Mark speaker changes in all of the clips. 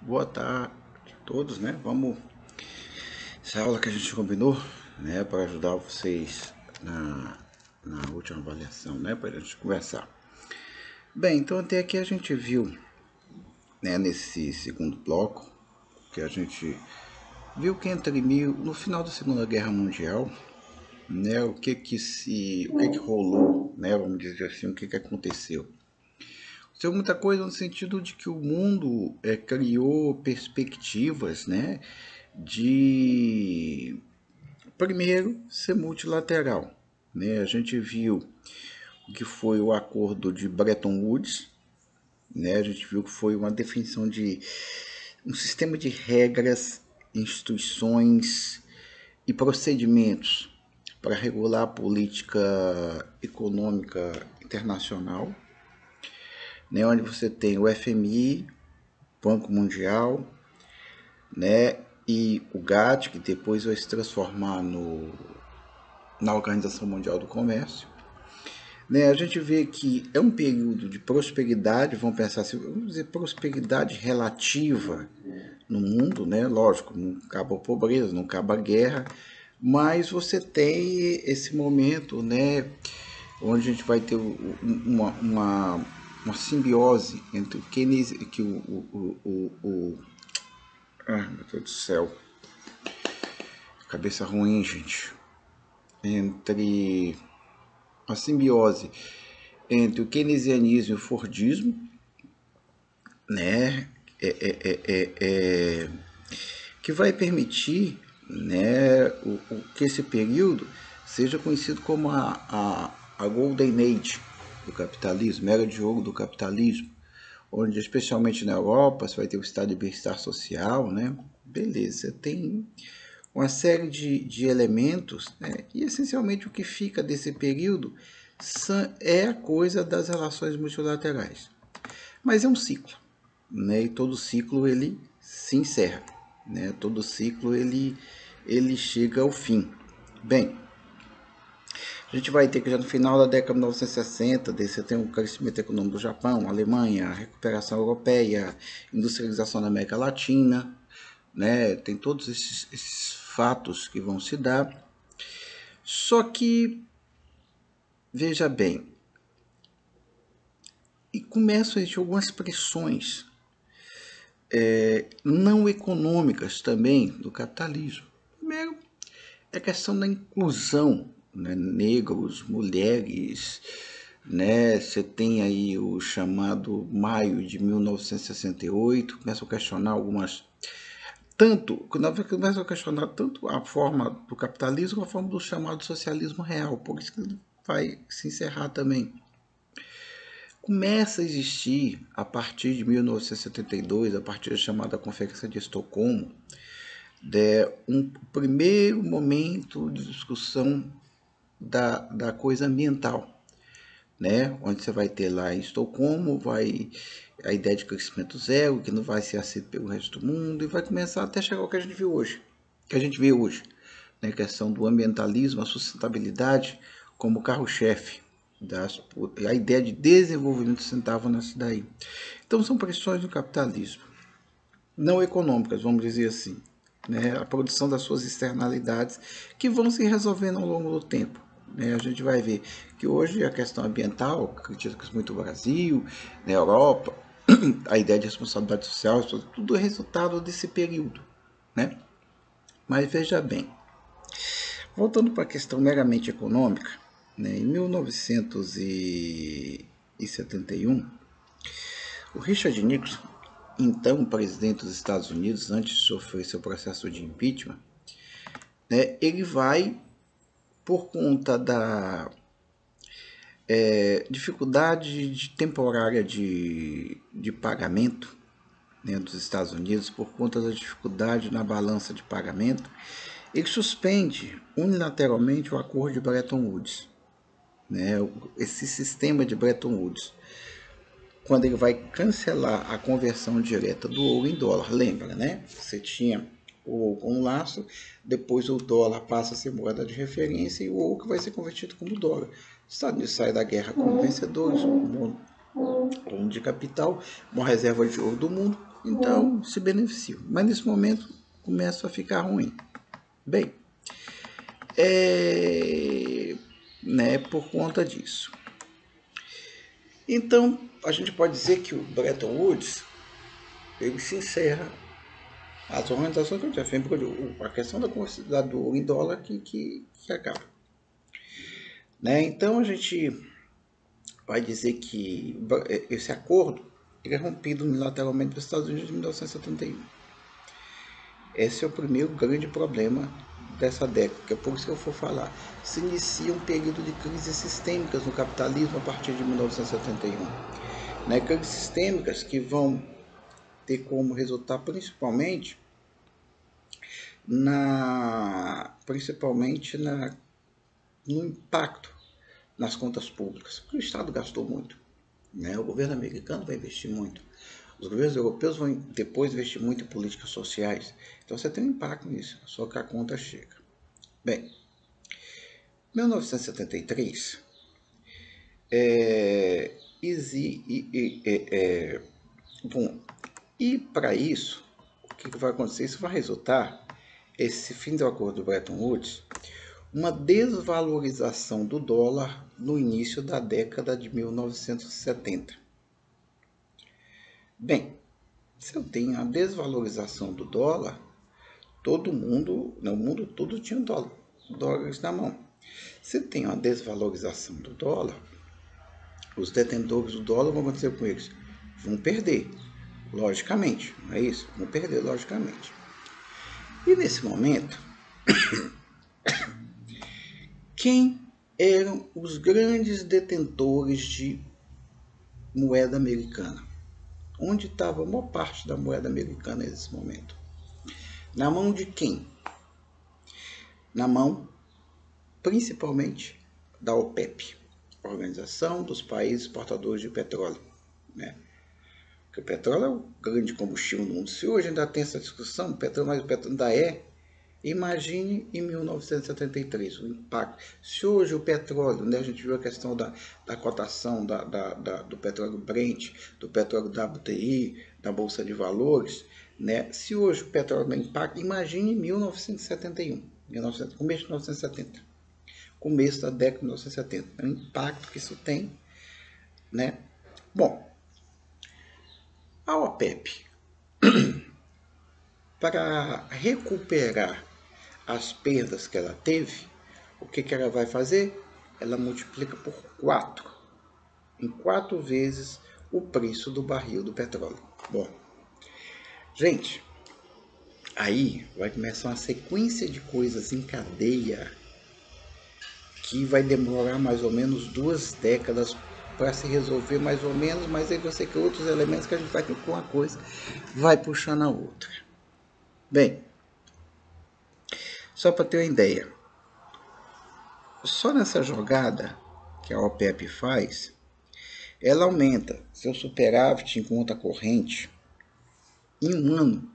Speaker 1: Boa tarde a todos, né? Vamos. Essa aula que a gente combinou, né? Para ajudar vocês na última avaliação, né? Para a gente conversar. Bem, então até aqui a gente viu, né? Nesse segundo bloco, que a gente viu que no final da Segunda Guerra Mundial, né? O que que rolou, né? Vamos dizer assim, o que que aconteceu. Aconteceu muita coisa no sentido de que o mundo criou perspectivas, né? De primeiro ser multilateral, né? A gente viu o que foi o acordo de Bretton Woods, né? A gente viu que foi uma definição de um sistema de regras, instituições e procedimentos para regular a política econômica internacional, né? Onde você tem o FMI, Banco Mundial, né? E o GATT, que depois vai se transformar na Organização Mundial do Comércio. Né, a gente vê que é um período de prosperidade, vamos pensar assim, vamos dizer prosperidade relativa no mundo, né? Lógico, não acaba a pobreza, não acaba a guerra, mas você tem esse momento, né, onde a gente vai ter uma simbiose entre o Keynes, que ai meu Deus do céu, cabeça ruim, gente, entre a simbiose entre o keynesianismo e o fordismo, né, que vai permitir, né, que esse período seja conhecido como a Golden Age do capitalismo, era de ouro do capitalismo, onde especialmente na Europa você vai ter o estado de bem-estar social, né? Beleza, tem uma série de elementos, né? E essencialmente o que fica desse período é a coisa das relações multilaterais. Mas é um ciclo, né? E todo ciclo ele se encerra, né? Todo ciclo ele chega ao fim. Bem, a gente vai ter que já no final da década de 1960, você tem o crescimento econômico do Japão, Alemanha, a recuperação europeia, industrialização da América Latina, né? Tem todos esses fatos que vão se dar. Só que, veja bem, e começam a existir algumas pressões não econômicas também do capitalismo. Primeiro, é a questão da inclusão, né? Negros, mulheres, né? Você tem aí o chamado Maio de 1968, começam a questionar algumas começa a questionar tanto a forma do capitalismo como a forma do chamado socialismo real, por isso que ele vai se encerrar também. Começa a existir, a partir de 1972, a partir da chamada Conferência de Estocolmo, um primeiro momento de discussão da coisa ambiental, né? Onde você vai ter lá em Estocolmo a ideia de crescimento zero, que não vai ser aceito pelo resto do mundo, e vai começar até chegar ao que a gente viu hoje, né? A questão do ambientalismo, a sustentabilidade como carro-chefe, a ideia de desenvolvimento sustentável nessa daí. Então são pressões do capitalismo, não econômicas, vamos dizer assim, né? A produção das suas externalidades que vão se resolvendo ao longo do tempo. Né? A gente vai ver que hoje a questão ambiental critica muito o Brasil, na Europa, a ideia de responsabilidade social, tudo é resultado desse período. Né? Mas veja bem, voltando para a questão meramente econômica, né? Em 1971, o Richard Nixon, então presidente dos Estados Unidos, antes de sofrer seu processo de impeachment, né, ele vai, por conta da dificuldade temporária de pagamento, né, dos Estados Unidos, por conta da dificuldade na balança de pagamento, ele suspende unilateralmente o acordo de Bretton Woods, né, esse sistema de Bretton Woods, quando ele vai cancelar a conversão direta do ouro em dólar. Lembra, né? Você tinha o ouro como laço, depois o dólar passa a ser moeda de referência e o ouro que vai ser convertido como dólar. Os Estados Unidos saem da guerra como vencedores, dono de capital, uma reserva de ouro do mundo, então se beneficiam. Mas nesse momento começa a ficar ruim. Bem, né, por conta disso. Então, a gente pode dizer que o Bretton Woods ele se encerra as organizações que eu já falei, a questão da quantidade do ouro em dólar que acaba. Né? Então, a gente vai dizer que esse acordo ele é rompido unilateralmente pelos Estados Unidos em 1971. Esse é o primeiro grande problema dessa década, que é por isso que eu vou falar. Se inicia um período de crises sistêmicas no capitalismo a partir de 1971. Né? Crises sistêmicas que vão ter como resultado principalmente no impacto nas contas públicas, porque o Estado gastou muito, né? O governo americano vai investir muito, os governos europeus vão depois investir muito em políticas sociais, então você tem um impacto nisso, só que a conta chega. Bem, 1973 bom, e para isso, o que vai acontecer? Isso vai resultar, esse fim do acordo do Bretton Woods, uma desvalorização do dólar no início da década de 1970. Bem, se eu tenho a desvalorização do dólar, todo mundo, no mundo todo tinha dólares na mão. Se tem uma desvalorização do dólar, os detentores do dólar vão acontecer com eles? Vão perder, logicamente, não é isso? Vão perder, logicamente. E nesse momento, quem eram os grandes detentores de moeda americana? Onde estava a maior parte da moeda americana nesse momento? Na mão de quem? Na mão, principalmente, da OPEP, Organização dos Países Exportadores de Petróleo, né? Porque o petróleo é o grande combustível no mundo. Se hoje ainda tem essa discussão, o petróleo, mas o petróleo ainda é. Imagine em 1973 o impacto. Se hoje o petróleo, né, a gente viu a questão da cotação do petróleo Brent, do petróleo WTI, da Bolsa de Valores, né? Se hoje o petróleo tem impacto, imagine em 1971, começo de 1970, começo da década de 1970, o impacto que isso tem, né? Bom, a OPEP, para recuperar as perdas que ela teve, o que ela vai fazer? Ela multiplica por 4, em 4 vezes o preço do barril do petróleo. Bom, gente, aí vai começar uma sequência de coisas em cadeia que vai demorar mais ou menos 2 décadas para se resolver mais ou menos, mas aí você que outros elementos que a gente vai com uma coisa vai puxando a outra. Bem, só para ter uma ideia, só nessa jogada que a OPEP faz, ela aumenta seu superávit em conta corrente em um ano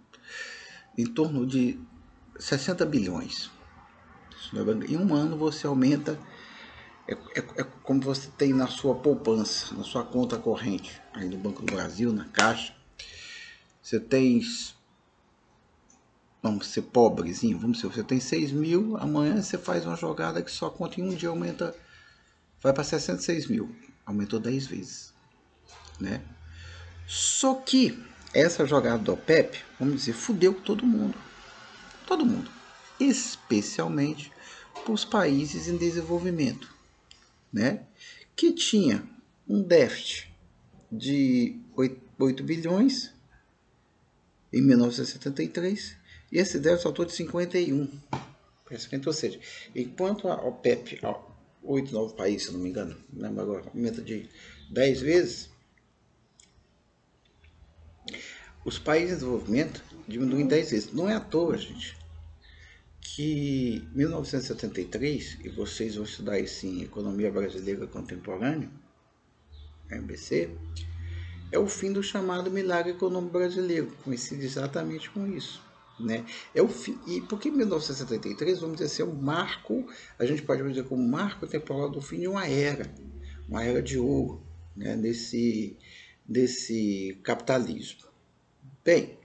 Speaker 1: em torno de 60 bilhões. Em um ano você aumenta, é como você tem na sua poupança, na sua conta corrente, aí no Banco do Brasil, na Caixa. Você tem, vamos ser pobrezinho, vamos ser, você tem 6 mil, amanhã você faz uma jogada que só conta em um dia, aumenta, vai para 66 mil, aumentou 10 vezes, né? Só que essa jogada do OPEP, vamos dizer, fudeu todo mundo, especialmente para os países em desenvolvimento, né? Que tinha um déficit de 8 bilhões em 1973 e esse déficit saltou de 51. Ou seja, enquanto a OPEP, 8, 9 países, se não me engano, não lembro agora, aumenta de 10 vezes, os países em desenvolvimento diminuem 10 vezes. Não é à toa, gente, que 1973, e vocês vão estudar isso em Economia Brasileira Contemporânea, MBC, é o fim do chamado milagre econômico brasileiro, coincide exatamente com isso. Né? É o fim, e porque 1973, vamos dizer assim, é um marco, a gente pode dizer como marco temporal do fim de uma era de ouro, né, desse capitalismo. Bem,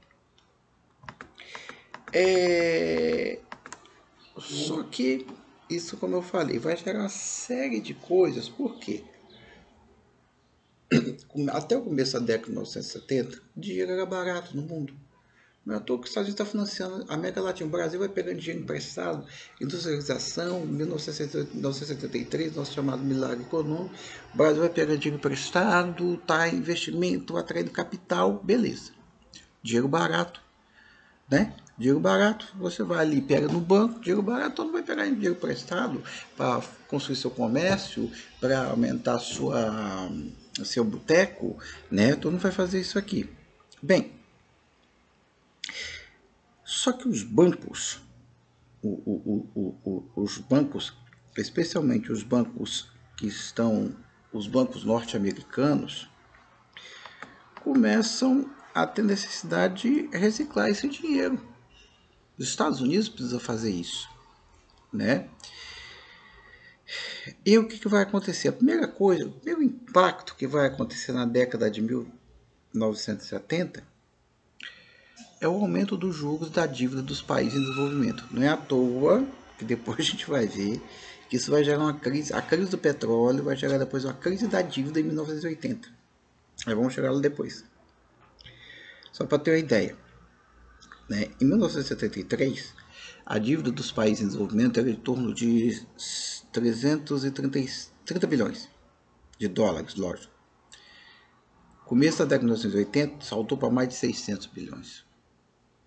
Speaker 1: só que isso, como eu falei, vai gerar uma série de coisas. Por quê? Até o começo da década de 1970, o dinheiro era barato no mundo. Não é à toa que os Estados Unidos está financiando a América Latina. O Brasil vai pegando dinheiro emprestado, industrialização, em 1973, nosso chamado milagre econômico. O Brasil vai pegando dinheiro emprestado, tá, investimento, atraindo capital, beleza. Dinheiro barato, né? Dinheiro barato, você vai ali, pega no banco, dinheiro barato, todo mundo vai pegar dinheiro emprestado para construir seu comércio, para aumentar seu boteco, né? Todo mundo vai fazer isso aqui. Bem, só que os bancos, os bancos, especialmente os bancos que estão, os bancos norte-americanos, começam a ter necessidade de reciclar esse dinheiro. Os Estados Unidos precisam fazer isso, né? E o que vai acontecer? A primeira coisa, o primeiro impacto que vai acontecer na década de 1970 é o aumento dos juros da dívida dos países em desenvolvimento. Não é à toa que depois a gente vai ver que isso vai gerar uma crise. A crise do petróleo vai gerar depois uma crise da dívida em 1980. Aí vamos chegar lá depois. Só para ter uma ideia, né? Em 1973, a dívida dos países em desenvolvimento era em torno de 330 bilhões de dólares, lógico. Começo da década de 1980, saltou para mais de 600 bilhões.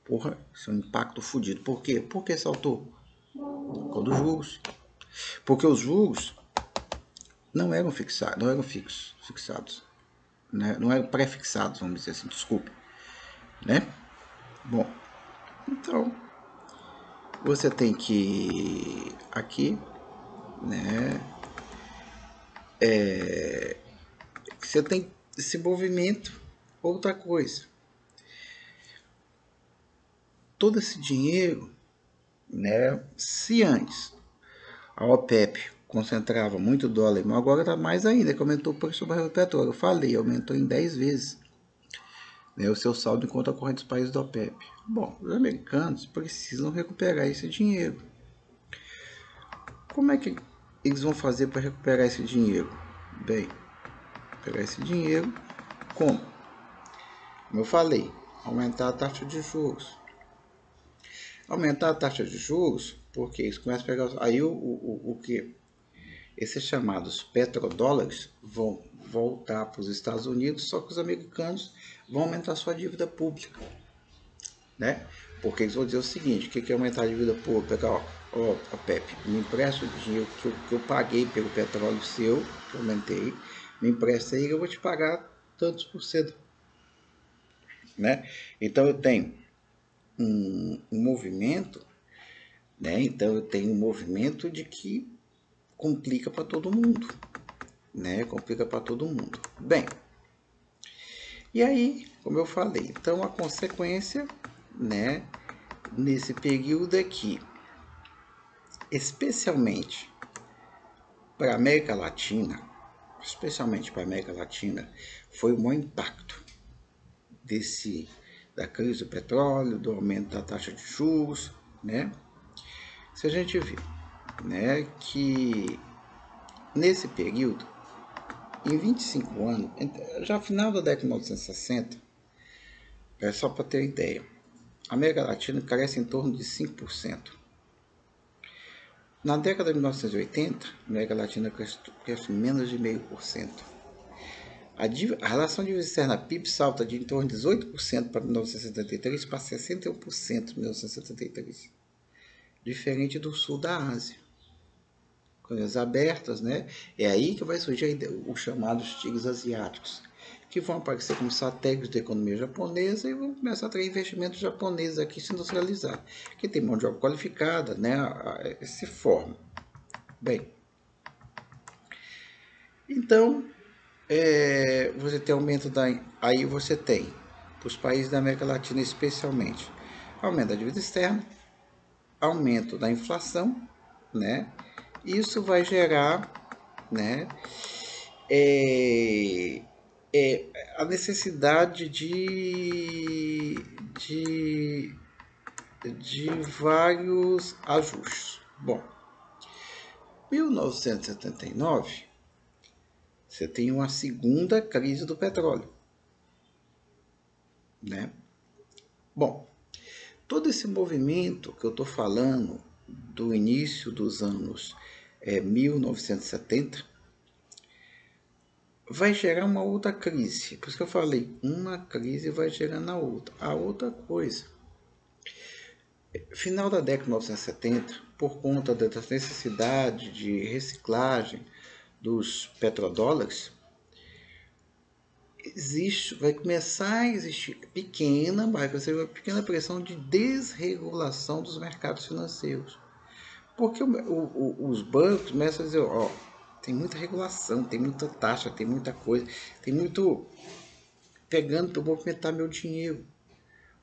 Speaker 1: Porra, isso é um impacto fodido. Por quê? Por que saltou? Por causa dos juros. Porque os juros não eram fixados, fixados, né? Não eram pré-fixados, vamos dizer assim, desculpa, né? Bom, então você tem que aqui, né? Você tem esse movimento, outra coisa. Todo esse dinheiro, né? Se antes a OPEP concentrava muito dólar, mas agora está mais ainda, que aumentou o preço do barril do petróleo. Eu falei, aumentou em 10 vezes, né, o seu saldo em conta corrente dos países da OPEP. Bom, os americanos precisam recuperar esse dinheiro. Como é que eles vão fazer para recuperar esse dinheiro? Bem, recuperar esse dinheiro como? Como eu falei, aumentar a taxa de juros. Aumentar a taxa de juros, porque isso começa a pegar. Aí o que? Esses chamados petrodólares vão voltar para os Estados Unidos, só que os americanos vão aumentar sua dívida pública, né? Porque eles vão dizer o seguinte: o que é aumentar a dívida pública? Ó, Pepe, me empresta o dinheiro que eu paguei pelo petróleo seu, que eu aumentei, me empresta aí que eu vou te pagar tantos por cento, né? Então eu tenho um movimento, né? Então eu tenho um movimento de que complica para todo mundo, né? Complica para todo mundo. Bem, e aí, como eu falei, então a consequência, né, nesse período é que, especialmente para a América Latina, foi o maior impacto da crise do petróleo, do aumento da taxa de juros, né? Se a gente vê, né, que nesse período, em 25 anos, já final da década de 1960, é só para ter ideia, a América Latina cresce em torno de 5%. Na década de 1980, a América Latina cresce menos de 0,5%. A relação dívida externa PIB salta de em torno de 18% para 1973 para 61% em 1973. Diferente do sul da Ásia. Colônias abertas, né? É aí que vai surgir os chamados tigres asiáticos, que vão aparecer como satélites da economia japonesa e vão começar a atrair investimentos japoneses aqui se industrializar, que tem mão de obra qualificada, né? Se forma. Bem, então você tem aumento aí você tem, para os países da América Latina especialmente, aumento da dívida externa, aumento da inflação, né? Isso vai gerar, né, é, é a necessidade de vários ajustes. Bom, 1979, você tem uma segunda crise do petróleo, né? Bom, todo esse movimento que eu estou falando do início dos anos 1970 vai gerar uma outra crise. Por isso que eu falei, uma crise vai gerando a outra. A outra coisa, final da década de 1970, por conta da necessidade de reciclagem dos petrodólares, vai começar a existir vai ser uma pequena pressão de desregulação dos mercados financeiros. Porque os bancos começam a dizer, ó, tem muita regulação, tem muita taxa, tem muita coisa, tem muito pegando para movimentar meu dinheiro.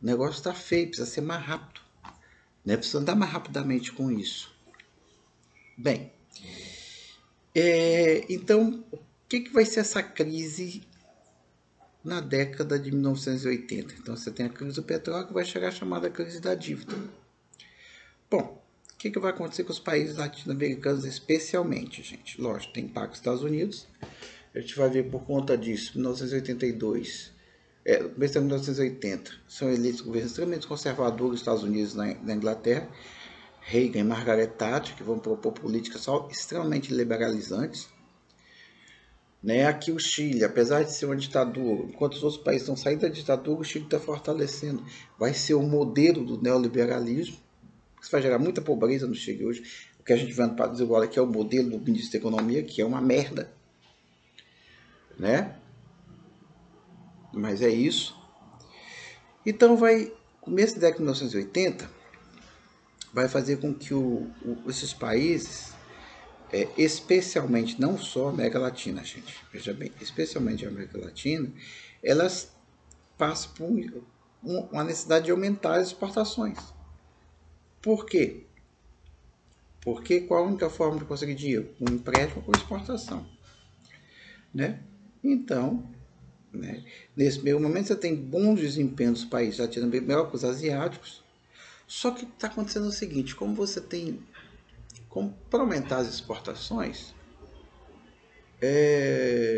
Speaker 1: O negócio está feio, precisa ser mais rápido, né? Precisa andar mais rapidamente com isso. Bem, então, o que vai ser essa crise na década de 1980? Então, você tem a crise do petróleo, que vai chegar a chamada crise da dívida. Bom, o que vai acontecer com os países latino-americanos especialmente, gente? Lógico, tem impacto nos Estados Unidos. A gente vai ver por conta disso, 1982, começo de 1980, são eleitos governos extremamente conservadores nos Estados Unidos e na Inglaterra, Reagan e Margaret Thatcher, que vão propor políticas extremamente liberalizantes. Né? Aqui o Chile, apesar de ser uma ditadura, enquanto os outros países estão saindo da ditadura, o Chile está fortalecendo. Vai ser o modelo do neoliberalismo. Isso vai gerar muita pobreza no Chile hoje. O que a gente vai para desigualdade, que é o modelo do ministro da Economia, que é uma merda. Né? Mas é isso. Então, começo da década de 1980, vai fazer com que esses países, especialmente, não só a América Latina, gente, veja bem, especialmente a América Latina, elas passam por uma necessidade de aumentar as exportações. Por quê? Porque qual a única forma de conseguir dinheiro? Com empréstimo ou com exportação. Né? Então, né, nesse meio momento você tem bons desempenhos dos países latino-americanos, melhor que os asiáticos, só que está acontecendo o seguinte, para aumentar as exportações,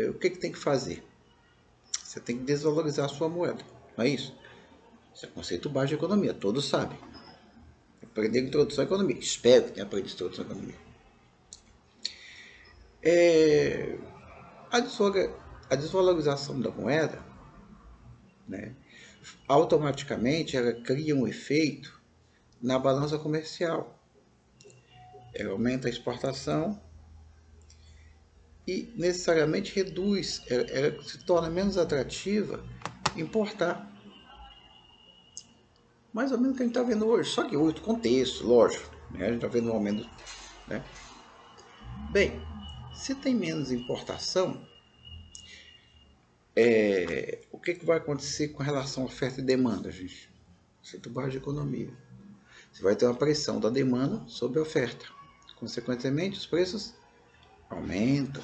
Speaker 1: o que tem que fazer? Você tem que desvalorizar a sua moeda, não é isso? Isso é conceito básico de economia, todos sabem. Aprender introdução à economia, espero que tenha aprendido introdução à economia. A desvalorização da moeda, né, automaticamente ela cria um efeito na balança comercial. Ela aumenta a exportação e necessariamente reduz, ela se torna menos atrativa importar. Mais ou menos o que a gente está vendo hoje, só que outro contexto, lógico, né? A gente está vendo um aumento, né? Bem, se tem menos importação, o que vai acontecer com relação à oferta e demanda, gente? Conceito básico de economia. Você vai ter uma pressão da demanda sobre a oferta. Consequentemente, os preços aumentam.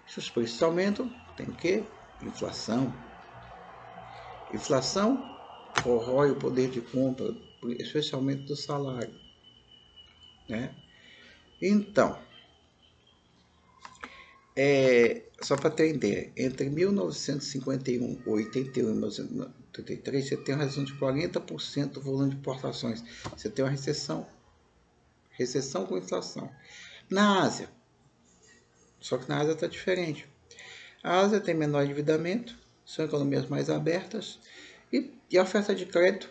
Speaker 1: Se os preços aumentam, tem o quê? Inflação. Inflação corrói o poder de compra, especialmente do salário. Né? Então, só para ter ideia, entre 1951, 81 e 1983, você tem uma redução de 40% do volume de importações. Você tem uma recessão com inflação. Na Ásia, só que na Ásia está diferente. A Ásia tem menor endividamento, são economias mais abertas e a oferta de crédito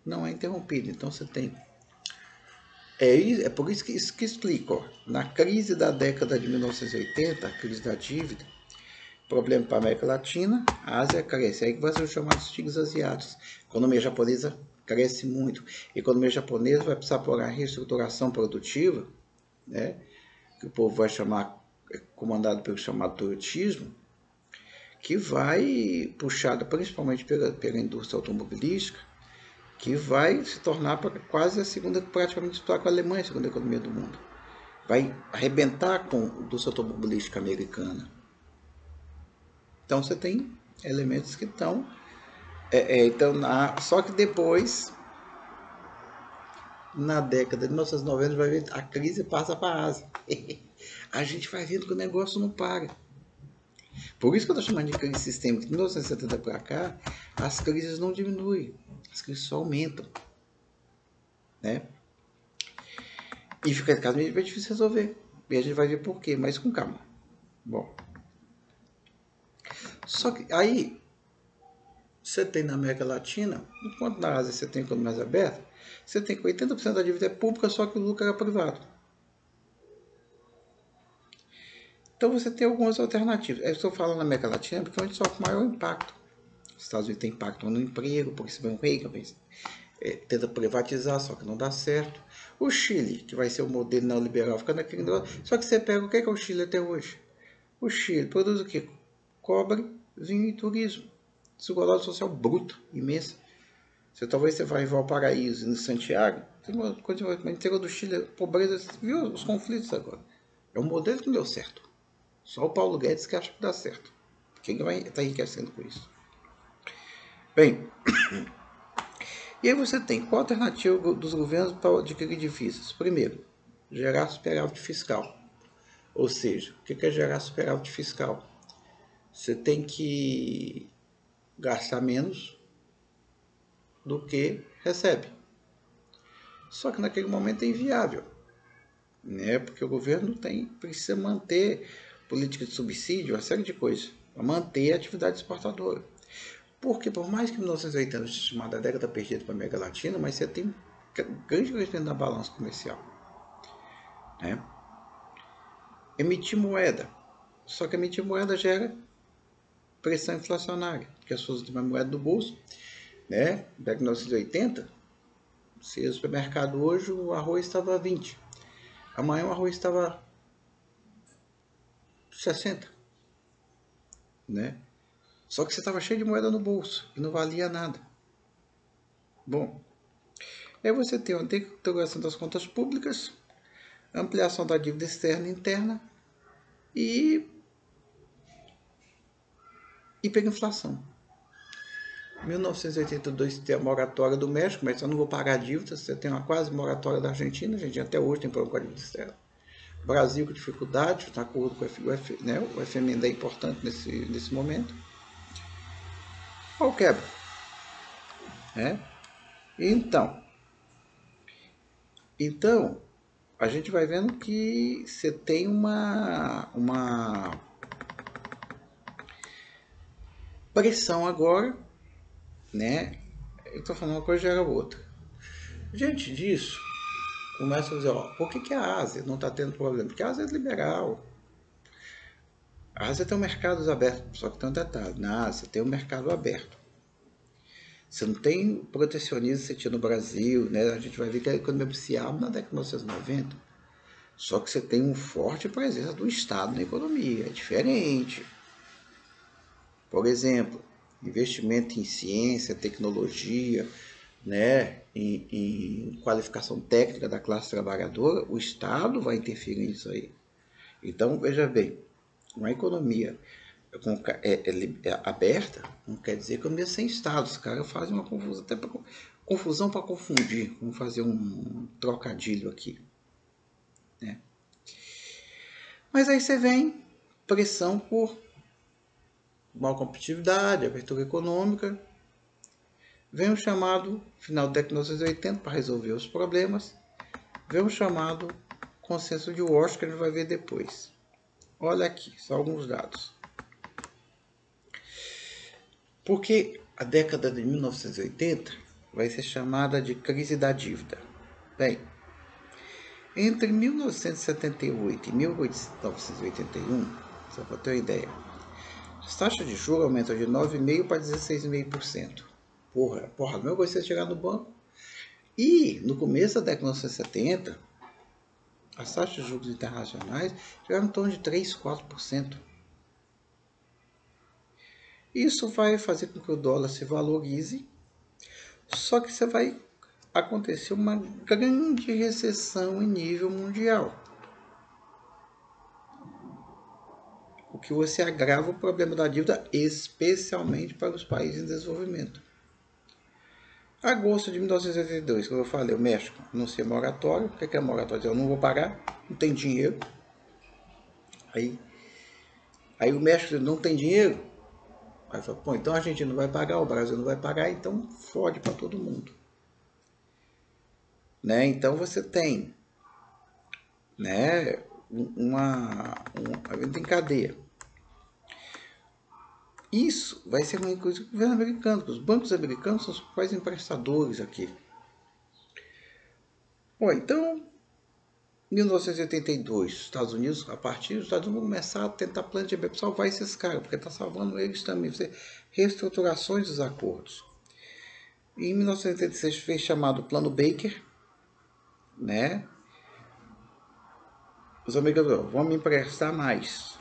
Speaker 1: não é interrompida. Então você tem... É por isso que explica, ó, na crise da década de 1980, a crise da dívida, problema para a América Latina, a Ásia cresce. Aí que vai ser os chamados tigres asiáticos. A economia japonesa cresce muito. A economia japonesa vai precisar por uma reestruturação produtiva, né, que o povo vai chamar, comandado pelo chamado toyotismo, que vai puxado principalmente pela indústria automobilística, que vai se tornar quase a segunda, praticamente disputar com a Alemanha, a segunda economia do mundo. Vai arrebentar com a indústria automobilística americana. Então você tem elementos que estão... só que depois, na década de 1990, vai ver, a crise passa para a Ásia. A gente vai vendo que o negócio não para. Por isso que eu estou chamando de crise sistêmica. De 1970 para cá, as crises não diminuem, as crises só aumentam. Né? E fica cada vez mais difícil resolver. E a gente vai ver por quê, mas com calma. Bom. Só que aí, você tem na América Latina, enquanto na Ásia você tem economia mais aberta, você tem que 80% da dívida é pública, só que o lucro era privado. Então você tem algumas alternativas. Eu estou falando na América Latina porque é onde sofre o maior impacto. Os Estados Unidos tem impacto no emprego, porque se vê um rei, tenta privatizar, só que não dá certo. O Chile, que vai ser o modelo neoliberal, fica naquele negócio. Só que você pega o que é o Chile até hoje? O Chile produz o quê? Cobre, vinho e turismo. Desigualdade social bruta, imensa. Talvez você vá em Valparaíso, em Santiago, tem uma coisa, mas interior do Chile, pobreza, viu os conflitos agora. É um modelo que não deu certo. Só o Paulo Guedes que acha que dá certo. Quem vai estar enriquecendo com isso? Bem, e aí você tem qual a alternativa dos governos para adquirir edifícios? Primeiro, gerar superávit fiscal. Ou seja, o que é gerar superávit fiscal? Você tem que gastar menos do que recebe. Só que naquele momento é inviável, né? Porque o governo precisa manter política de subsídio, uma série de coisas, para manter a atividade exportadora. Porque por mais que 1980 seja chamada década perdida para a América Latina, mas você tem grande crescimento na balança comercial. Né? Emitir moeda. Só que emitir moeda gera pressão inflacionária, porque as pessoas têm mais moeda do bolso. Né? Em 1980, se ia no supermercado hoje, o arroz estava 20. Amanhã o arroz estava 60. Né? Só que você estava cheio de moeda no bolso e não valia nada. Bom, aí você tem a integração das contas públicas, ampliação da dívida externa e interna e hiperinflação. Em 1982 tem a moratória do México, mas eu não vou pagar dívidas. Você tem uma quase moratória da Argentina. A Argentina até hoje tem problema com a dívida externa. Brasil com dificuldade, está com o né? O FMI ainda é importante nesse momento. Qual quebra? Né? Então, a gente vai vendo que você tem uma pressão agora, né? Eu estou falando uma coisa gera outra. Diante disso, começa a dizer, por que a Ásia não está tendo problema? Porque a Ásia é liberal. A Ásia tem um mercado aberto, só que tem um detalhe, na Ásia tem um mercado aberto. Você não tem protecionismo que você tinha no Brasil, né? A gente vai ver que a economia se abre na década de 1990. Só que você tem uma forte presença do Estado na economia, é diferente. Por exemplo, investimento em ciência, tecnologia, né, em qualificação técnica da classe trabalhadora, o Estado vai interferir nisso aí. Então, veja bem, uma economia aberta não quer dizer economia sem Estado. Os caras fazem uma confusão para confundir. Vamos fazer um trocadilho aqui. Né? Mas aí você vem pressão por maior competitividade, abertura econômica. Vem o chamado final da década de 1980 para resolver os problemas. Vem o chamado consenso de Washington que a gente vai ver depois. Olha aqui, só alguns dados. Porque a década de 1980 vai ser chamada de crise da dívida. Bem, entre 1978 e 1981, só para ter uma ideia, as taxas de juros aumentam de 9,5% para 16,5%. Porra, meu gosto é chegar no banco. E no começo da década de 1970, as taxas de juros internacionais chegaram em torno de 3%, 4%. Isso vai fazer com que o dólar se valorize, só que você vai acontecer uma grande recessão em nível mundial. O que você agrava o problema da dívida, especialmente para os países em desenvolvimento. Agosto de 1982, como eu falei, o México anuncia moratório. O que é moratório? Eu não vou pagar, não tem dinheiro. Aí o México não tem dinheiro. Aí fala, pô, então a gente não vai pagar, o Brasil não vai pagar, então fode para todo mundo. Né? Então você tem, né, uma venda em cadeia. Isso vai ser uma coisa do governo americano, porque os bancos americanos são os principais emprestadores aqui. Bom, então, em 1982, os Estados Unidos, a partir dos Estados Unidos, vão começar a tentar planejar para salvar esses caras, porque está salvando eles também. Você reestruturações dos acordos. Em 1986 fez chamado Plano Baker, né? Os americanos vão me emprestar mais,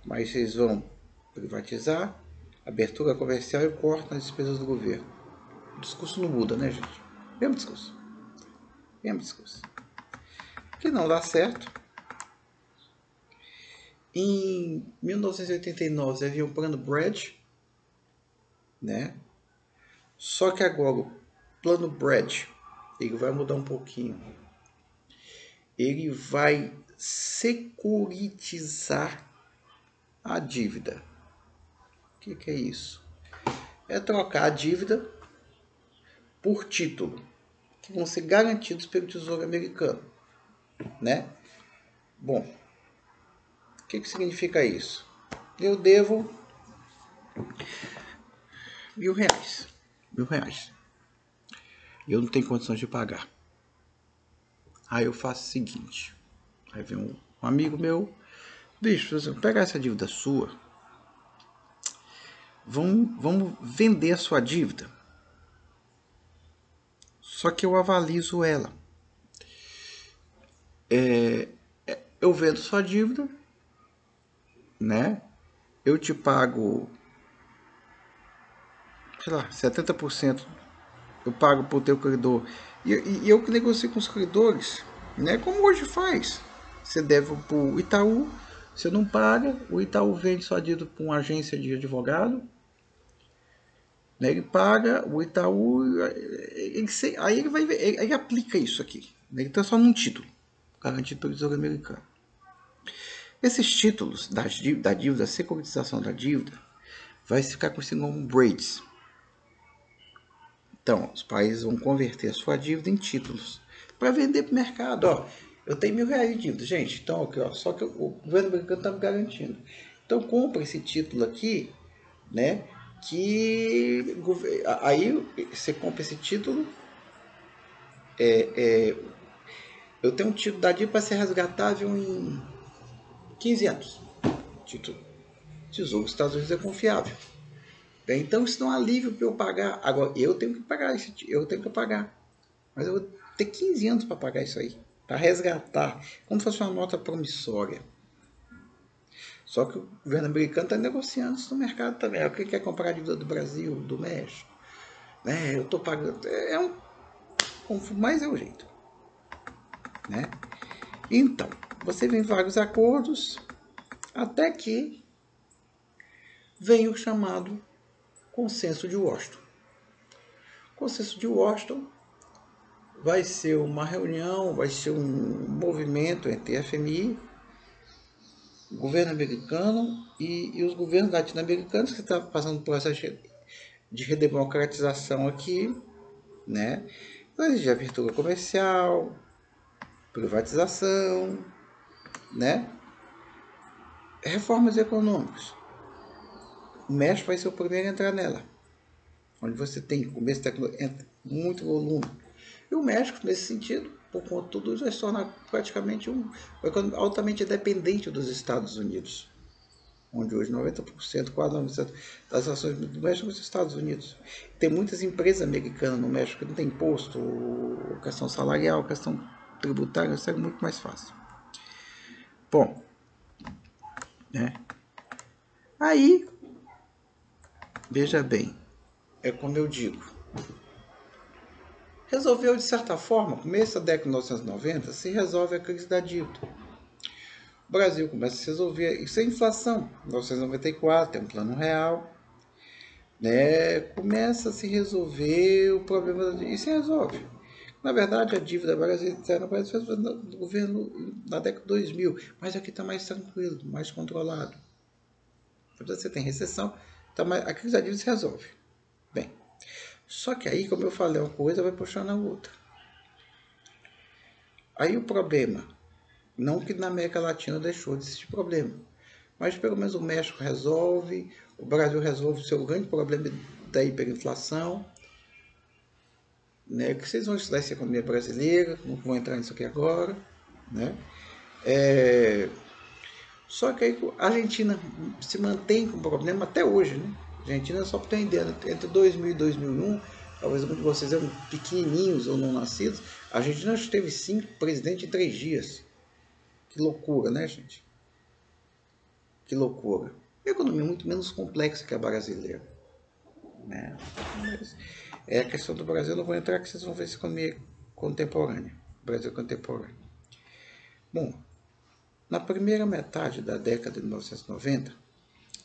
Speaker 1: mas vocês vão privatizar, abertura comercial e corte nas despesas do governo. O discurso não muda, né, gente? Mesmo discurso. Mesmo discurso. Que não dá certo. Em 1989 havia um plano Brad, né? Só que agora o plano Brad ele vai mudar um pouquinho. Ele vai securitizar a dívida. O que é isso? É trocar a dívida por título, que vão ser garantidos pelo Tesouro Americano, né? Bom, o que significa isso? Eu devo R$ 1.000. R$ 1.000. Eu não tenho condições de pagar. Aí eu faço o seguinte. Aí vem um amigo meu. Bicho, se eu pegar essa dívida sua, vamos vender a sua dívida. Só que eu avalizo ela. Eu vendo sua dívida, né? Eu te pago, sei lá, 70%. Eu pago para o teu credor. E eu que negocio com os credores, né? Como hoje faz. Você deve para o Itaú, você não paga, o Itaú vende sua dívida para uma agência de advogado, né? Ele paga, o Itaú, aí ele vai ver, ele aplica isso aqui, né? Ele transforma num título, garantido pelo Tesouro Americano. Esses títulos da dívida, a securitização da dívida, vai ficar conhecido como BRADES. Então, os países vão converter a sua dívida em títulos para vender para o mercado. Ó, eu tenho R$ 1.000 de dívida, gente. Então, aqui, ó, só que o governo americano está me garantindo. Então, compra esse título aqui, né? Que aí você compra esse título. Eu tenho um título da dívida para ser resgatável em 15 anos. Título Tesouro dos Estados Unidos é confiável. Então isso não é um alívio para eu pagar. Agora eu tenho que pagar eu tenho que pagar. Mas eu vou ter 15 anos para pagar isso aí, para resgatar, como se fosse uma nota promissória. Só que o governo americano está negociando isso no mercado também. O que quer comprar a dívida do Brasil, do México? Eu estou pagando. Mas é o jeito. Né? Então, você vem vários acordos, até que vem o chamado Consenso de Washington. O Consenso de Washington vai ser uma reunião, vai ser um movimento entre a FMI, o governo americano e os governos latino-americanos que estão passando por processo de redemocratização aqui, né? Então, existe abertura comercial, privatização, né? Reformas econômicas. O México vai ser o primeiro a entrar nela, onde você tem começo de muito volume. E o México, nesse sentido, por conta de tudo, já se torna praticamente altamente dependente dos Estados Unidos, onde hoje 90%, quase 90% das ações do México são dos Estados Unidos. Tem muitas empresas americanas no México que não tem imposto, questão salarial, questão tributária, isso é muito mais fácil. Bom, né? Aí, veja bem, é como eu digo, resolveu de certa forma, começo da década de 1990, se resolve a crise da dívida. O Brasil começa a se resolver. Isso é inflação. 1994, tem um plano real. Né? Começa a se resolver o problema e se resolve. Na verdade, a dívida brasileira fez do governo na década de 2000, mas aqui está mais tranquilo, mais controlado. Você tem recessão, tá mais, a crise da dívida se resolve. Bem, só que aí, como eu falei, uma coisa vai puxando a outra. Aí o problema, não que na América Latina deixou de existir problema, mas pelo menos o México resolve, o Brasil resolve o seu grande problema da hiperinflação, né? Que vocês vão estudar essa economia brasileira, não vou entrar nisso aqui agora, né? Só que aí a Argentina se mantém com problema até hoje, né? A Argentina, só para ter uma ideia, entre 2000 e 2001, talvez alguns de vocês eram pequenininhos ou não nascidos, a Argentina teve 5 presidentes em 3 dias. Que loucura, né, gente? Que loucura. Uma economia muito menos complexa que a brasileira, né? Mas a questão do Brasil, eu não vou entrar, que vocês vão ver essa economia contemporânea. Brasil contemporâneo. Bom, na primeira metade da década de 1990,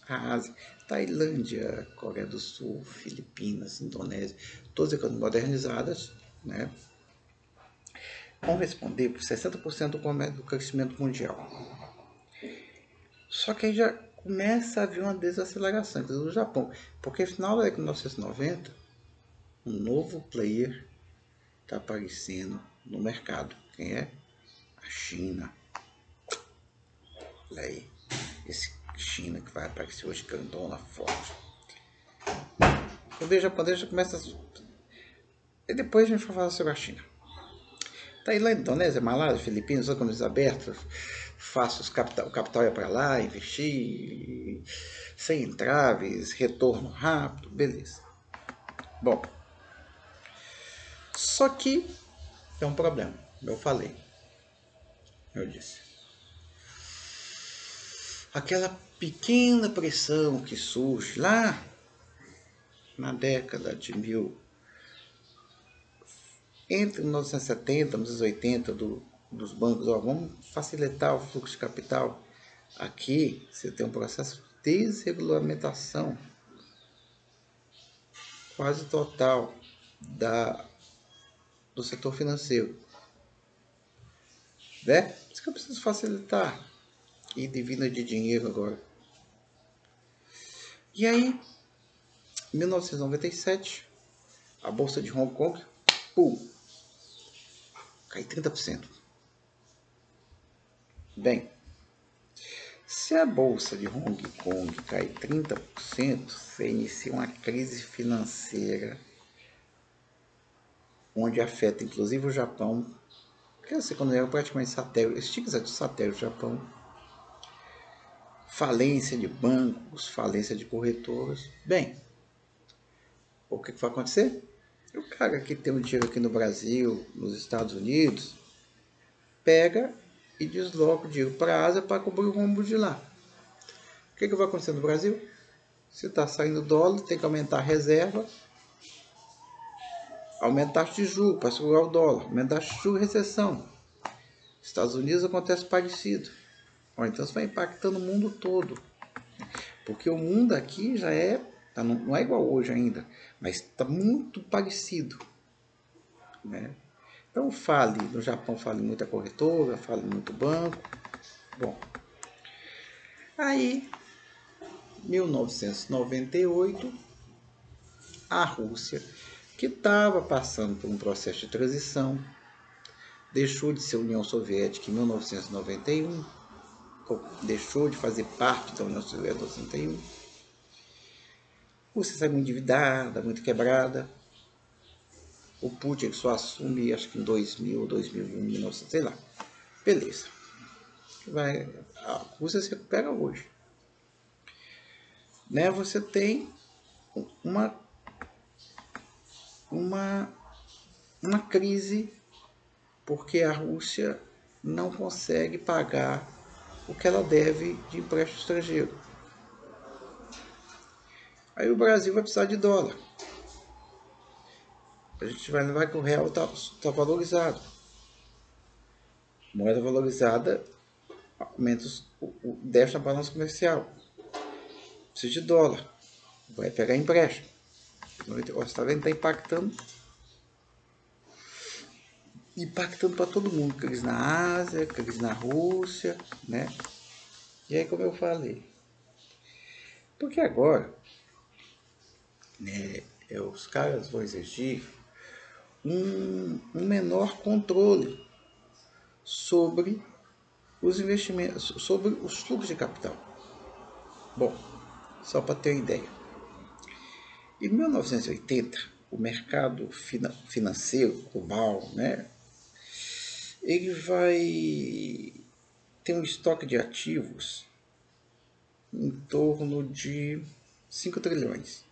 Speaker 1: a Ásia, Tailândia, Coreia do Sul, Filipinas, Indonésia, todas as economias modernizadas, né, vão responder por 60% do crescimento mundial. Só que aí já começa a haver uma desaceleração, inclusive do Japão, porque no final da década de 1990, um novo player está aparecendo no mercado. Quem é? A China. Olha aí, esse China que vai aparecer hoje, grandona, forte. Quando o japonês já começa a... E depois a gente vai falar sobre a China. Tailândia, Indonésia, Malásia, Filipinas, economias abertas, faço o capital ia para lá, investir, sem entraves, retorno rápido, beleza. Bom, só que é um problema, eu falei, eu disse. Aquela pequena pressão que surge lá na década de entre 1970 e 1980 dos bancos, ó, vamos facilitar o fluxo de capital. Aqui você tem um processo de desregulamentação quase total do setor financeiro. Né? Isso que eu preciso facilitar. E divina de dinheiro agora. E aí, em 1997, a bolsa de Hong Kong, pum, cai 30%. Bem, se a bolsa de Hong Kong cai 30%, você inicia uma crise financeira onde afeta inclusive o Japão, que essa economia é praticamente satélite, estica de satélite do Japão, falência de bancos, falência de corretoras. Bem, o que vai acontecer? O cara que tem um dinheiro aqui no Brasil, nos Estados Unidos, pega e desloca o dinheiro para a Ásia para cobrir o rombo de lá. O que vai acontecer no Brasil? Se está saindo dólar, tem que aumentar a reserva, aumentar a taxa de juros para segurar o dólar, aumentar a taxa de juros e recessão. Estados Unidos acontece parecido. Ou então isso vai impactando o mundo todo. Porque o mundo aqui já não é igual hoje ainda, mas está muito parecido. Né? Então no Japão fale muita corretora, fale muito banco. Bom, aí 1998, a Rússia, que estava passando por um processo de transição, deixou de ser União Soviética em 1991, deixou de fazer parte da União Soviética em 1991. A Rússia sai muito endividada, muito quebrada. O Putin só assume, acho que em 2000, 2001, 1900, sei lá. Beleza. A Rússia se recupera hoje. Né? Você tem uma crise porque a Rússia não consegue pagar o que ela deve de empréstimo estrangeiro. Aí o Brasil vai precisar de dólar. A gente vai lembrar que o real está valorizado. Moeda valorizada aumenta o déficit na balança comercial. Precisa de dólar. Vai pegar empréstimo. Você está vendo? Está impactando para todo mundo. Crise na Ásia, crise na Rússia, né? E aí, como eu falei, porque agora, né, os caras vão exigir um menor controle sobre os investimentos, sobre os fluxos de capital. Bom, só para ter uma ideia. Em 1980, o mercado financeiro global, né, ele vai ter um estoque de ativos em torno de 5 trilhões.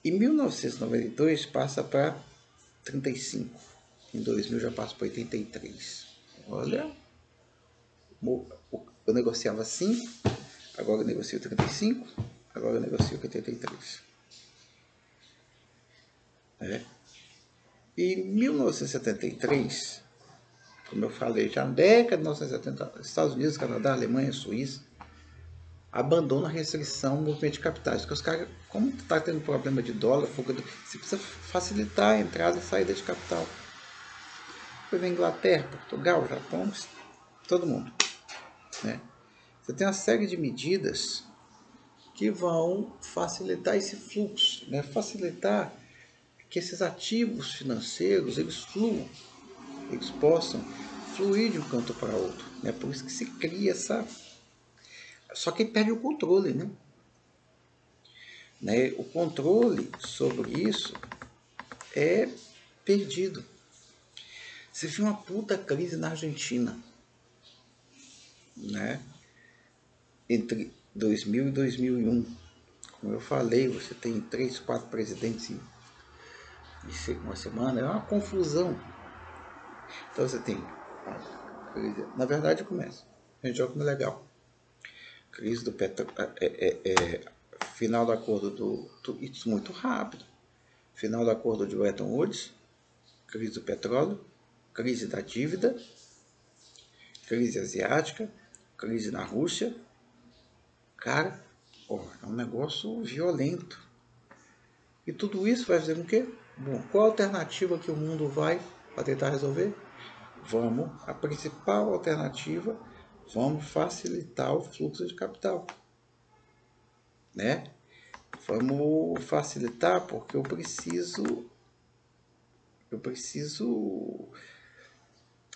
Speaker 1: Em 1992 passa para 35. Em 2000 já passa para 83. Olha, eu negociava 5, agora eu negocio 35, agora eu negocio 83. E em 1973, como eu falei, já na década de 1970, Estados Unidos, Canadá, Alemanha, Suíça, abandona a restrição ao movimento de capitais. Porque os caras, como está tendo problema de dólar, você precisa facilitar a entrada e saída de capital. Foi na Inglaterra, Portugal, Japão, todo mundo. Né? Você tem uma série de medidas que vão facilitar esse fluxo, né? Facilitar que esses ativos financeiros eles fluam, eles possam fluir de um canto para outro. Né? Por isso que se cria essa. Só que perde o controle, né? O controle sobre isso é perdido. Você viu uma puta crise na Argentina, né? Entre 2000 e 2001. Como eu falei, você tem 3, 4 presidentes em uma semana, é uma confusão. Então você tem a crise, na verdade começa, a gente olha como é legal. Crise do petróleo, final do acordo isso muito rápido. Final do acordo de Bretton Woods, crise do petróleo, crise da dívida, crise asiática, crise na Rússia. Cara, é um negócio violento. E tudo isso vai fazer com que? Bom, qual a alternativa que o mundo vai para tentar resolver? A principal alternativa, vamos facilitar o fluxo de capital. Né? Vamos facilitar porque eu preciso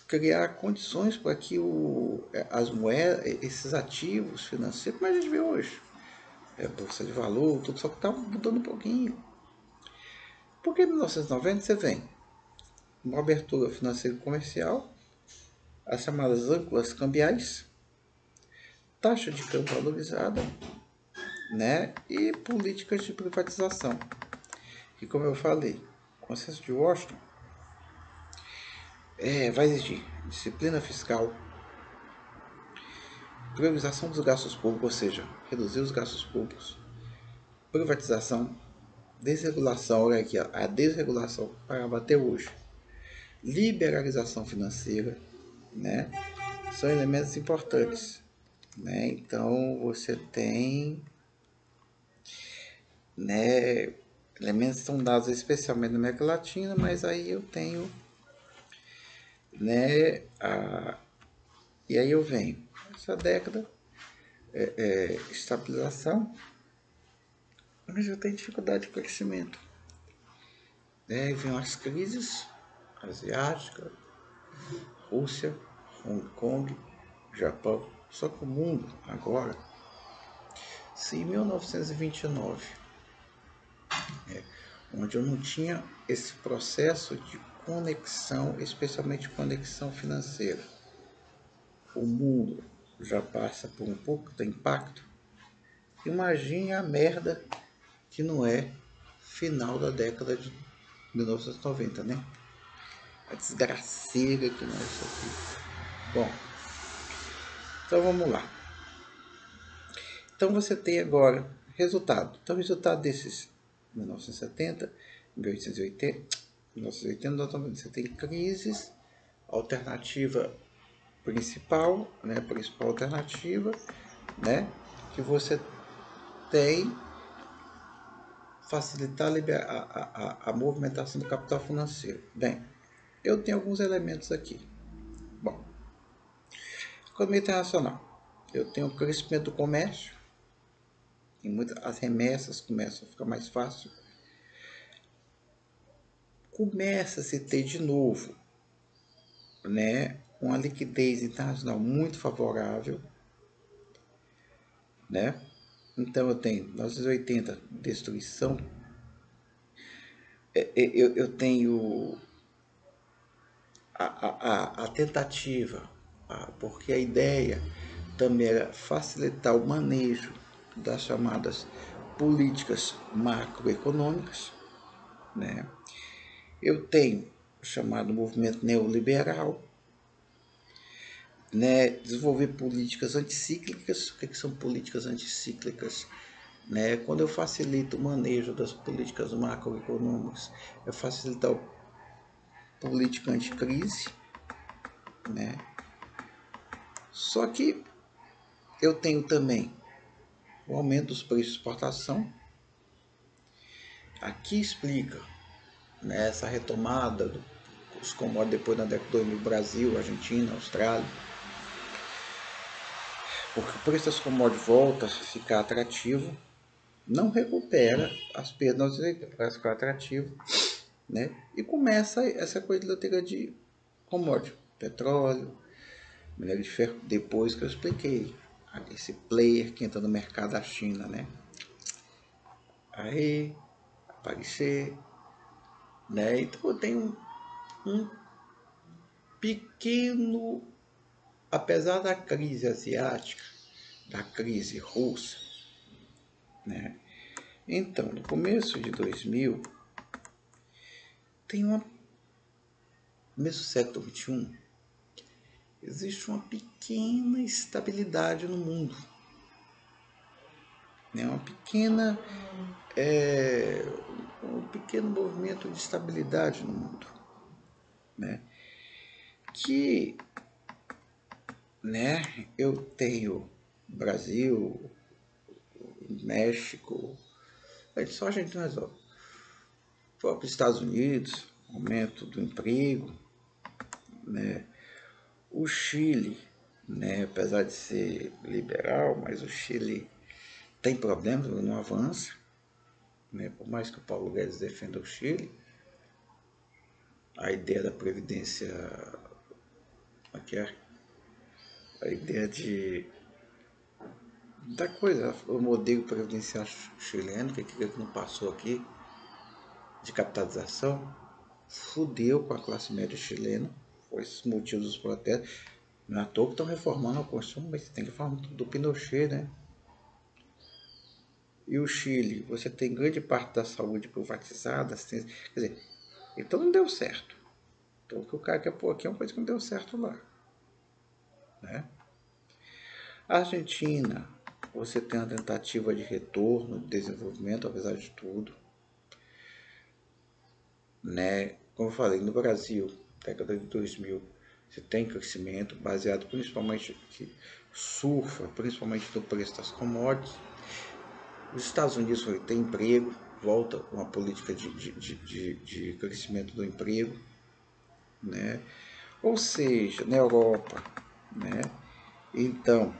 Speaker 1: criar condições para que as moedas, esses ativos financeiros, como a gente vê hoje, bolsa de valor, tudo, só que está mudando um pouquinho. Porque em 1990 você vem uma abertura financeira e comercial, as chamadas âncoras cambiais, taxa de câmbio valorizada, né, e políticas de privatização. E como eu falei, o Consenso de Washington vai exigir disciplina fiscal, priorização dos gastos públicos, ou seja, reduzir os gastos públicos, privatização, desregulação, olha aqui, a desregulação para bater hoje, liberalização financeira, né, são elementos importantes. Né? Então você tem, né, elementos que são dados especialmente na América Latina, mas aí eu tenho, né, e aí eu venho essa década, estabilização, mas eu tenho dificuldade de crescimento. Né? Vem as crises asiática, Rússia, Hong Kong, Japão. Só que o mundo agora, se em 1929, onde eu não tinha esse processo de conexão, especialmente conexão financeira, o mundo já passa por um pouco de impacto. Imagine a merda que não é final da década de 1990, né? A desgraceira que não é isso aqui. Bom, então vamos lá. Então você tem agora resultado. Então o resultado desses 1970, 1880, 1980, você tem crises, alternativa principal, né, principal alternativa, né, que você tem facilitar a movimentação do capital financeiro. Bem, eu tenho alguns elementos aqui. Bom, economia internacional. Eu tenho o crescimento do comércio, as remessas começam a ficar mais fácil. Começa a se ter de novo, né, uma liquidez internacional muito favorável, né? Então eu tenho 1980, destruição. Eu tenho a tentativa, porque a ideia também era facilitar o manejo das chamadas políticas macroeconômicas, né? Eu tenho o chamado movimento neoliberal, né? Desenvolver políticas anticíclicas. O que são políticas anticíclicas? Né? Quando eu facilito o manejo das políticas macroeconômicas, eu facilito a política anticrise, né? Só que eu tenho também o aumento dos preços de exportação. Aqui explica, né, essa retomada dos commodities depois da década de 2000, Brasil, Argentina, Austrália. Porque o preço das commodities volta a ficar atrativo, não recupera as perdas, para ficar atrativo, né? E começa essa coisa de commodities, petróleo, minério de ferro, depois que eu expliquei esse player que entra no mercado da China, né? Aí aparecer, né? Então eu tenho um pequeno, apesar da crise asiática, da crise russa, né? Então, no começo de 2000, tem uma, mesmo século XXI, existe uma pequena estabilidade no mundo, né? Um pequeno movimento de estabilidade no mundo, né? Que, né, eu tenho Brasil, México, só a gente não resolve. Para os Estados Unidos, aumento do emprego, né? O Chile, né, apesar de ser liberal, mas o Chile tem problemas, não avança, né? Por mais que o Paulo Guedes defenda o Chile, a ideia da previdência, aqui é a ideia da coisa, o modelo previdenciário chileno, que não passou aqui, de capitalização, fudeu com a classe média chilena, foi esses motivos dos protestos. Não é à toa que estão reformando a Constituição, mas tem que reformar tudo do Pinochet, né? E o Chile, você tem grande parte da saúde privatizada, quer dizer, então não deu certo. Então o que o cara quer pôr aqui é uma coisa que não deu certo lá, né? A Argentina, você tem uma tentativa de retorno, de desenvolvimento, apesar de tudo, né? Como eu falei, no Brasil, década de 2000, você tem crescimento baseado principalmente que surfa, principalmente no preço das commodities. Os Estados Unidos tem emprego, volta uma política de crescimento do emprego, né? Ou seja, na Europa, né? Então,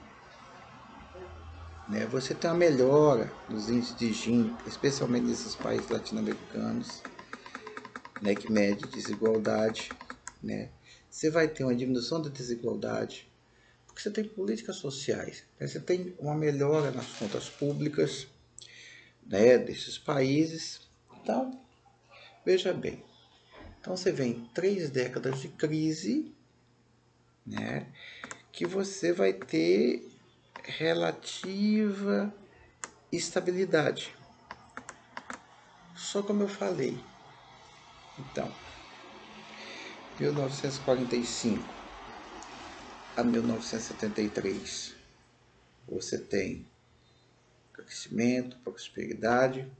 Speaker 1: né, você tem uma melhora nos índices de Gini, especialmente nesses países latino-americanos, né, que mede desigualdade, né? Você vai ter uma diminuição da desigualdade, porque você tem políticas sociais, né? Você tem uma melhora nas contas públicas, né, desses países. Então, veja bem, então você vem 3 décadas de crise, né, que você vai ter relativa estabilidade. Só como eu falei, então, 1945 a 1973, você tem crescimento, prosperidade.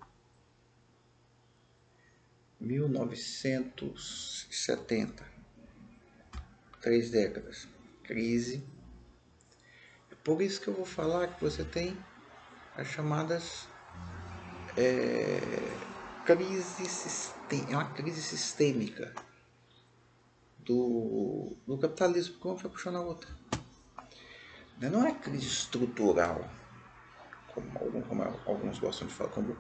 Speaker 1: 1970, 3 décadas, crise. É por isso que eu vou falar que você tem as chamadas é uma crise sistêmica do capitalismo, como vai puxando a outra. Não é crise estrutural, como alguns gostam de falar, como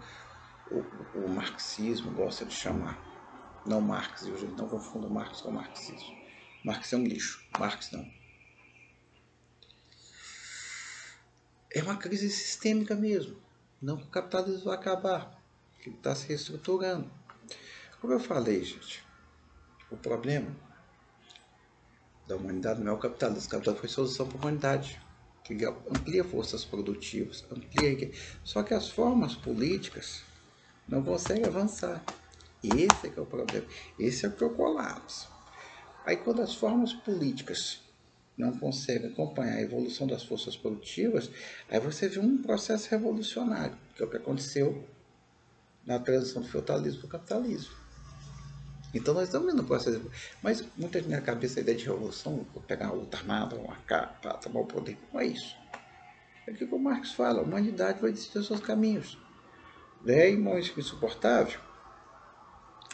Speaker 1: o marxismo gosta de chamar. Não Marx, eu não confundo Marx com marxismo. Marx é um lixo, Marx não. É uma crise sistêmica mesmo. Não que o capitalismo vai acabar, que ele está se reestruturando. Como eu falei, gente, o problema da humanidade não é o capitalismo. O capitalismo foi solução para a humanidade, que amplia forças produtivas, amplia. Só que as formas políticas não conseguem avançar. Esse é que é o problema. Esse é o que é o colapso. Aí quando as formas políticas não conseguem acompanhar a evolução das forças produtivas, aí você vê um processo revolucionário, que é o que aconteceu na transição do feudalismo para o capitalismo. Então nós estamos vendo um processo, mas muita gente na cabeça a ideia de revolução, pegar uma luta armada, uma capa, para tomar o poder, não é isso. É o que o Marx fala, a humanidade vai decidir os seus caminhos. Em momentos insuportável,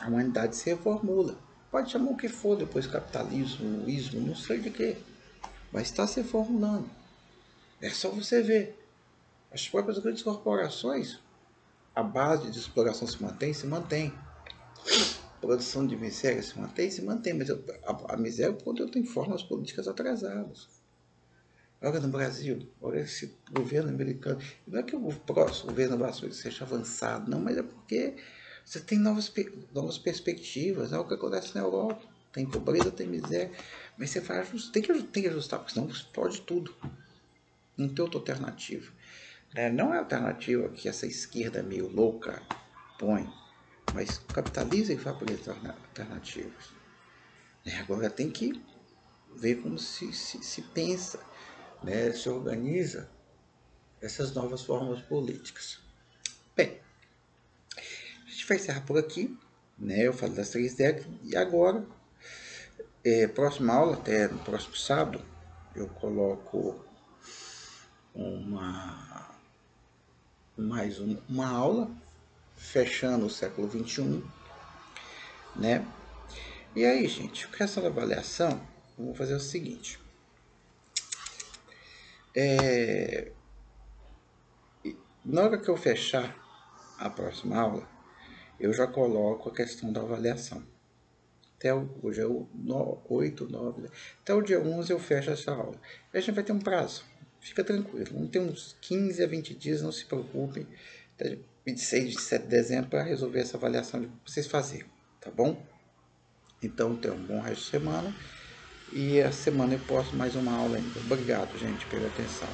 Speaker 1: a humanidade se reformula. Pode chamar o que for depois, capitalismo, ismo, não sei de quê. Mas está se formulando. É só você ver. As próprias grandes corporações, a base de exploração se mantém. A produção de miséria se mantém. Mas a miséria é quando eu tenho formas políticas atrasadas. Olha no Brasil, olha esse governo americano. Não é que o próximo governo brasileiro seja avançado, não, mas é porque você tem novas perspectivas. É o que acontece na Europa. Tem pobreza, tem miséria. Mas você faz, tem que ajustar, porque senão explode tudo. Não tem outra alternativa. Não é a alternativa que essa esquerda meio louca põe, mas o capitalismo vai por alternativas. Agora tem que ver como se pensa, se organiza essas novas formas políticas. Bem, a gente vai encerrar por aqui. Eu falo das 3 décadas e agora, próxima aula, até no próximo sábado, eu coloco mais uma aula fechando o século XXI, né? E aí, gente, com essa avaliação, eu vou fazer o seguinte. Na hora que eu fechar a próxima aula, eu já coloco a questão da avaliação. Hoje é o 8, 9, até o dia 11 eu fecho essa aula. E a gente vai ter um prazo. Fica tranquilo, vamos ter uns 15 a 20 dias, não se preocupem. Até 26, 27 de dezembro para resolver essa avaliação de vocês fazerem, tá bom? Então, tenham um bom resto de semana. E a semana eu posto mais uma aula ainda. Obrigado, gente, pela atenção.